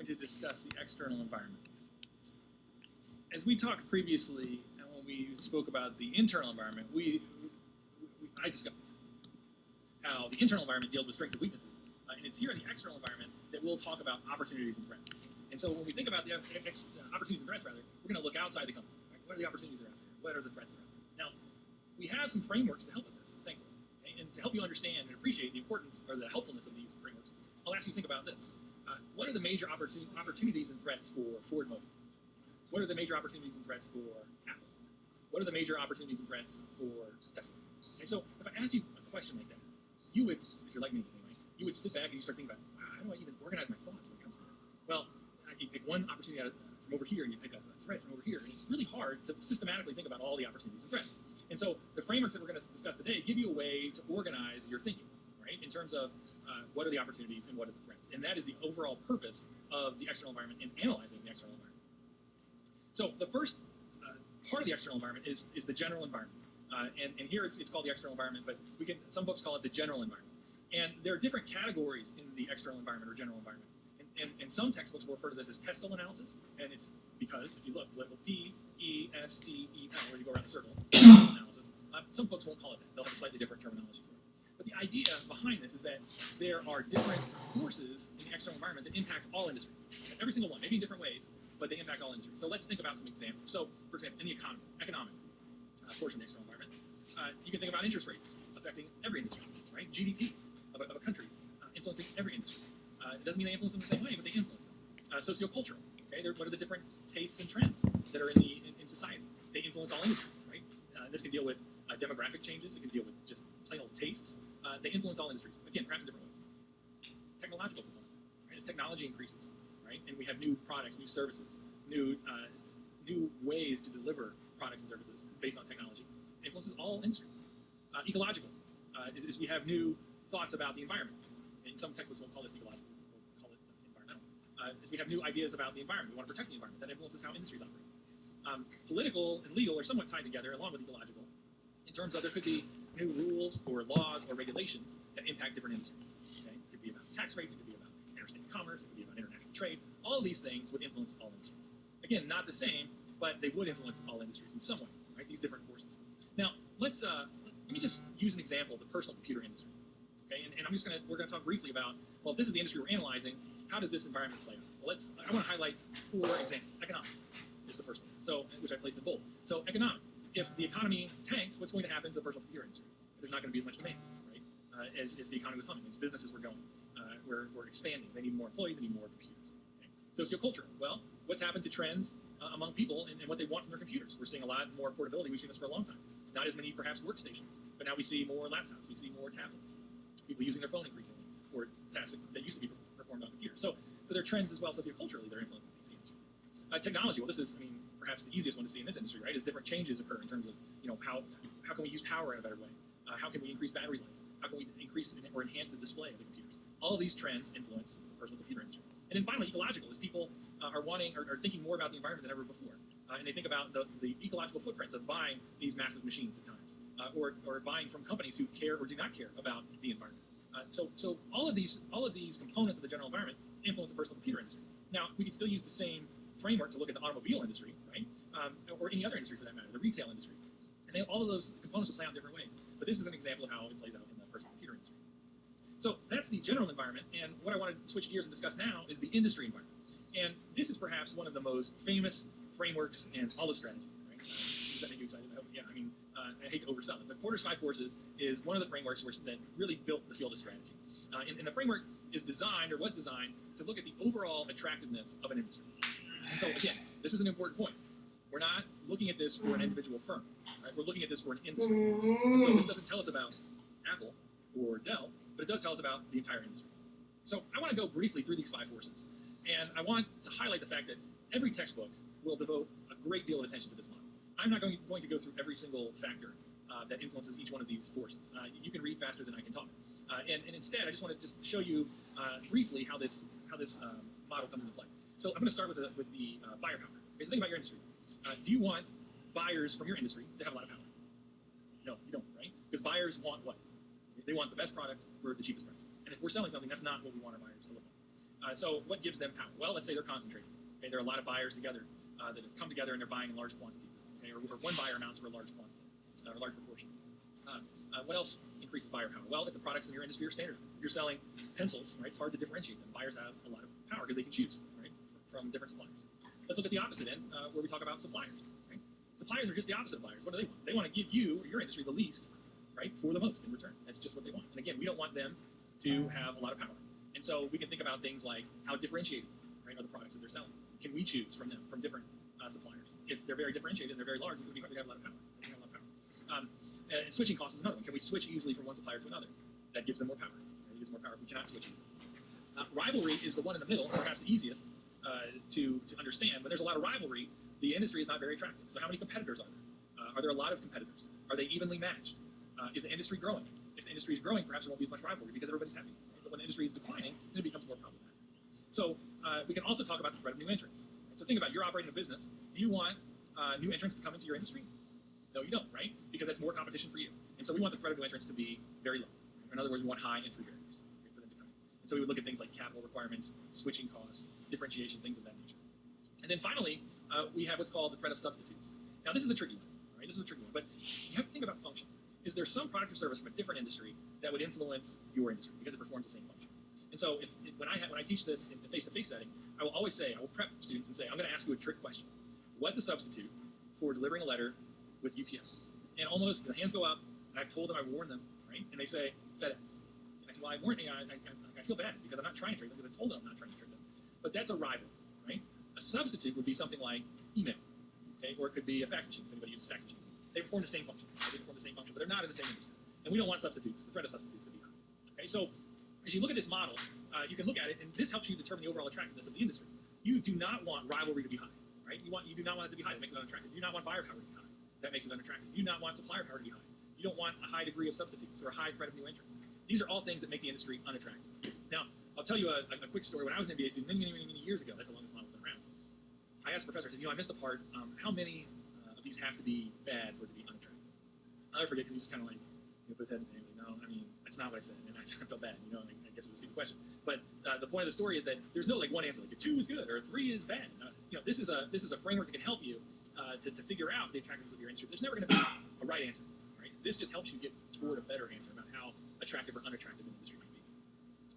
going to discuss the external environment. As we talked previously, and when we spoke about the internal environment, I discussed how the internal environment deals with strengths and weaknesses. And it's here in the external environment that we'll talk about opportunities and threats. And so when we think about the opportunities and threats, we're going to look outside the company. Right? What are the opportunities that are out there? What are the threats that are out there? Now, we have some frameworks to help with this, thankfully. Okay? And to help you understand and appreciate the importance or the helpfulness of these frameworks, I'll ask you to think about this. What are the major opportunities and threats for Ford Motor? What are the major opportunities and threats for Apple? What are the major opportunities and threats for Tesla? And so if I asked you a question like that, you would, if you're like me anyway, you would sit back and you start thinking about, how do I even organize my thoughts when it comes to this? Well, you pick one opportunity from over here and you pick a threat from over here, and it's really hard to systematically think about all the opportunities and threats. And so the frameworks that we're going to discuss today give you a way to organize your thinking, right, in terms of what are the opportunities and what are the threats. And that is the overall purpose of the external environment and analyzing the external environment. So the first part of the external environment is the general environment. And here it's called the external environment, but some books call it the general environment. And there are different categories in the external environment or general environment. And some textbooks will refer to this as pestle analysis, and it's because if you look, little P, E, S, T, E, L, where you go around the circle, analysis, some books won't call it that. They'll have a slightly different terminology for it. But the idea behind this is that there are different forces in the external environment that impact all industries. Every single one, maybe in different ways, but they impact all industries. So let's think about some examples. So, for example, in the economic portion of the external environment, you can think about interest rates affecting every industry, right? GDP of a country influencing every industry. It doesn't mean they influence them the same way, but they influence them. Sociocultural, okay? What are the different tastes and trends that are in society? They influence all industries, right? This can deal with demographic changes. It can deal with just plain old tastes. They influence all industries. Again, perhaps in different ways. Technological component, right? As technology increases, right, and we have new products, new services, new ways to deliver products and services based on technology, it influences all industries. Ecological is we have new thoughts about the environment. And some textbooks won't call this ecological, we'll call it environmental. As we have new ideas about the environment, we want to protect the environment. That influences how industries operate. Political and legal are somewhat tied together along with ecological in terms of there could be new rules or laws or regulations that impact different industries. Okay? It could be about tax rates, it could be about interstate commerce, it could be about international trade. All of these things would influence all industries. Again, not the same, but they would influence all industries in some way, right? These different forces. Now, let me just use an example of the personal computer industry. Okay, and we're gonna talk briefly about, well, if this is the industry we're analyzing, how does this environment play out? Well, I want to highlight 4 examples. Economic is the first one, so which I placed in bold. So economic, if the economy tanks, what's going to happen to the personal computer industry? There's not going to be as much demand, right? As if the economy was humming, as businesses were going, we're expanding. They need more employees, they need more computers. Okay? Sociocultural, well, what's happened to trends among people and what they want from their computers? We're seeing a lot more portability. We've seen this for a long time. Not as many, perhaps, workstations, but now we see more laptops. We see more tablets. People using their phone increasingly for tasks that used to be performed on computers. So there are trends as well socioculturally that are influencing the PC industry. Technology, well, this is, perhaps the easiest one to see in this industry, right? As different changes occur in terms of, how can we use power in a better way? How can we increase battery life? How can we increase or enhance the display of the computers? All of these trends influence the personal computer industry. And then finally, ecological, is people are thinking more about the environment than ever before. And they think about the ecological footprints of buying these massive machines at times, or buying from companies who care or do not care about the environment. So all of these components of the general environment influence the personal computer industry. Now, we can still use the same framework to look at the automobile industry, right, or any other industry for that matter, the retail industry. And all of those components will play out in different ways. But this is an example of how it plays out in the personal computer industry. So that's the general environment, and what I want to switch gears and discuss now is the industry environment. And this is perhaps one of the most famous frameworks in all of strategy. Right? Does that make you excited? Yeah, I hate to oversell it, but Porter's 5 Forces is one of the frameworks that really built the field of strategy. And the framework was designed to look at the overall attractiveness of an industry. And so, again, this is an important point. We're not looking at this for an individual firm. Right? We're looking at this for an industry. And so this doesn't tell us about Apple or Dell, but it does tell us about the entire industry. So I want to go briefly through these 5 forces. And I want to highlight the fact that every textbook will devote a great deal of attention to this model. I'm not going to go through every single factor that influences each one of these forces. You can read faster than I can talk. And instead, I just want to show you briefly how this model comes into play. So I'm going to start with the buyer power. Okay, so think about your industry. Do you want buyers from your industry to have a lot of power? No, you don't, right? Because buyers want what? They want the best product for the cheapest price. And if we're selling something, that's not what we want our buyers to look like. So what gives them power? Well, let's say they're concentrated. Okay, there are a lot of buyers together that have come together and they're buying in large quantities. Okay, or one buyer amounts for a large quantity, or a large proportion. What else increases buyer power? Well, if the products in your industry are standardized. If you're selling pencils, right, it's hard to differentiate them. Buyers have a lot of power because they can choose, right, from different suppliers. Let's look at the opposite end, where we talk about suppliers. Right? Suppliers are just the opposite of buyers. What do they want? They want to give you or your industry the least, right, for the most in return. That's just what they want. And again, we don't want them to have a lot of power. And so we can think about things like how differentiated, right, are the products that they're selling. Can we choose from them, from different suppliers? If they're very differentiated and they're very large, it's going to be hard to have a lot of power. Switching costs is another one. Can we switch easily from one supplier to another? That gives them more power. It gives more power if we cannot switch easily. Rivalry is the one in the middle, perhaps the easiest to understand. When there's a lot of rivalry, the industry is not very attractive. So how many competitors are there? Are there a lot of competitors? Are they evenly matched? Is the industry growing? If the industry is growing, perhaps there won't be as much rivalry because everybody's happy. Right? But when the industry is declining, then it becomes more problematic. So we can also talk about the threat of new entrants. So think about, you're operating a business. Do you want new entrants to come into your industry? No, you don't, right? Because that's more competition for you. And so we want the threat of new entrants to be very low. In other words, we want high entry barriers for them to come in. And so we would look at things like capital requirements, switching costs, differentiation, things of that nature. And then finally, we have what's called the threat of substitutes. Now, this is a tricky one, right? This is a tricky one, but you have to think about function. Is there some product or service from a different industry that would influence your industry because it performs the same function? And so when I teach this in a face-to-face setting, I will always say, I will prep students and say, I'm going to ask you a trick question. What's a substitute for delivering a letter with UPS? And almost the hands go up, and I've told them, I warned them, right? And they say, FedEx. And I say, well, I warned you, I feel bad because I'm not trying to trick them because I told them I'm not trying to trick them. But that's a rival, right? A substitute would be something like email, okay? Or it could be a fax machine, if anybody uses a fax machine. They perform the same function, right? They perform the same function, but they're not in the same industry. And we don't want substitutes, the threat of substitutes to be high. Okay, so as you look at this model, you can look at it, and this helps you determine the overall attractiveness of the industry. You do not want rivalry to be high, right? You do not want it to be high. That makes it unattractive. You do not want buyer power to be high. That makes it unattractive. You do not want supplier power to be high. You don't want a high degree of substitutes or a high threat of new entrants. These are all things that make the industry unattractive. Now, I'll tell you a quick story. When I was an MBA student many years ago, that's how long this model's been around, I asked the professor, I said, I missed the part, how many of these have to be bad for it to be unattractive? I'll never forget, because he just kind of like, put his head in his hands, like, no, I mean, that's not what I said. And I felt bad, I guess it was a stupid question. But the point of the story is that there's no like one answer, like a 2 is good or a 3 is bad. This is a framework that can help you to figure out the attractiveness of your industry. There's never going to be a right answer, right? This just helps you get toward a better answer about how attractive or unattractive an industry can be.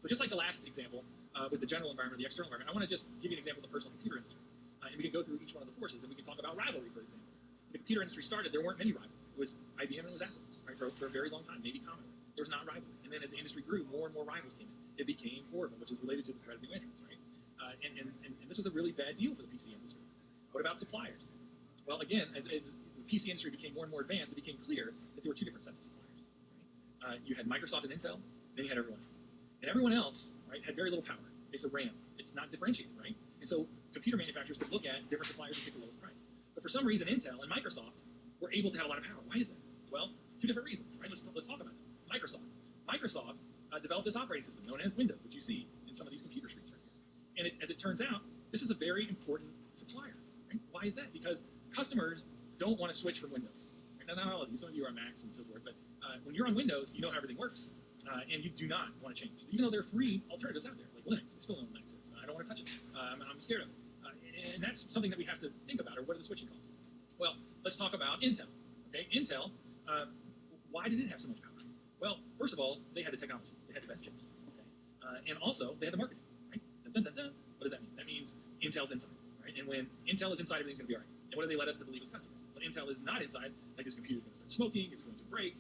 So just like the last example with the general environment, the external environment, I want to just give you an example of the personal computer industry. And we can go through each one of the forces, and we can talk about rivalry, for example. When the computer industry started, there weren't many rivals. It was IBM and it was Apple, right, for a very long time, maybe Commodore. There was not rivalry. And then as the industry grew, more and more rivals came in. It became horrible, which is related to the threat of new entrants, right? And this was a really bad deal for the PC industry. What about suppliers? Well, again, as the PC industry became more and more advanced, it became clear that there were 2 different sets of suppliers. Right? You had Microsoft and Intel, then you had everyone else. And everyone else, right, had very little power. Okay, so RAM, it's not differentiated, right? And so computer manufacturers could look at different suppliers and pick the lowest price. But for some reason, Intel and Microsoft were able to have a lot of power. Why is that? Well, 2 different reasons, right? Let's talk about them. Microsoft developed this operating system known as Windows, which you see in some of these computer screens right here. And as it turns out, this is a very important supplier. Right? Why is that? Because customers don't want to switch from Windows. Right? Now, not all of you, some of you are on Macs and so forth, but when you're on Windows, you know how everything works, and you do not want to change. Even though there are free alternatives out there, like Linux. I still know what Linux is. I don't want to touch it. I'm scared of it. And that's something that we have to think about, or what are the switching costs? Well, let's talk about Intel. Okay, Intel, why did it have so much power? Well, first of all, they had the technology. They had the best chips. Okay? And also, they had the marketing. Right? Dun, dun, dun, dun. What does that mean? That means Intel's inside. Right? And when Intel is inside, everything's going to be all right. And what do they let us to believe as customers? When Intel is not inside, like this computer's going to start smoking, it's going to break.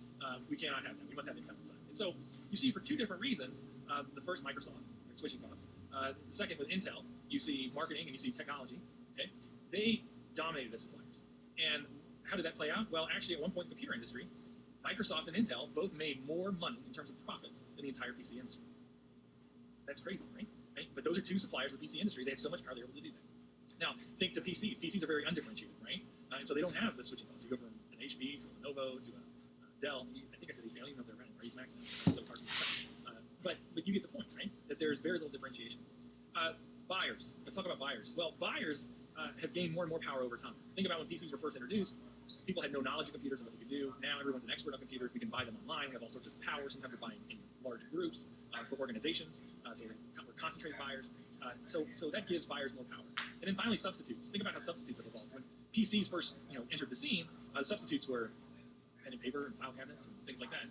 We cannot have that. We must have Intel inside. And so you see, for 2 different reasons, the first, Microsoft, switching costs. The second, with Intel, you see marketing and you see technology. Okay? They dominated as suppliers. And how did that play out? Well, actually, at one point in the computer industry, Microsoft and Intel both made more money in terms of profits than the entire PC industry. That's crazy, right? But those are 2 suppliers of the PC industry. They had so much power, they were able to do that. Now, think to PCs. PCs are very undifferentiated, right? And so they don't have the switching costs. You go from an HP to a Lenovo to a Dell. I think I said HP. I don't even know if they're running. Or Max now, so it's hard to tell. But you get the point, right? That there's very little differentiation. Buyers. Let's talk about buyers. Well, buyers have gained more and more power over time. Think about when PCs were first introduced. People had no knowledge of computers and what they could do. Now everyone's an expert on computers. We can buy them online. We have all sorts of power. Sometimes we're buying in large groups for organizations. So we're concentrated buyers. So that gives buyers more power. And then finally, substitutes. Think about how substitutes have evolved. When PCs first entered the scene, substitutes were pen and paper and file cabinets and things like that.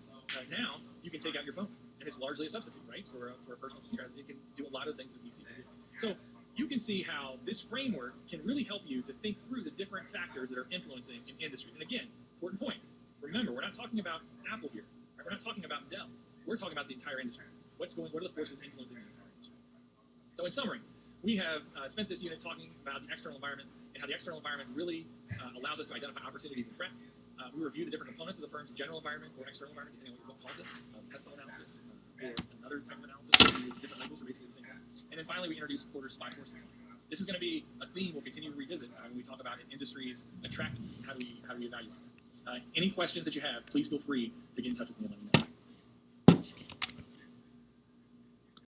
Now you can take out your phone, and it's largely a substitute, right, for a personal computer. It can do a lot of things that PC can do. So you can see how this framework can really help you to think through the different factors that are influencing an industry. And again, important point. Remember, we're not talking about Apple here. Right? We're not talking about Dell. We're talking about the entire industry. What are the forces influencing the entire industry? So in summary, we have spent this unit talking about the external environment and how the external environment really allows us to identify opportunities and threats. We review the different components of the firm's general environment or external environment, depending on what you calls it, PESTEL analysis or another type of analysis. We use different labels, are basically the same thing. And then finally, we introduce Porter's 5 forces. This is going to be a theme we'll continue to revisit when we talk about an industry's attractiveness and how do we evaluate that. Any questions that you have, please feel free to get in touch with me.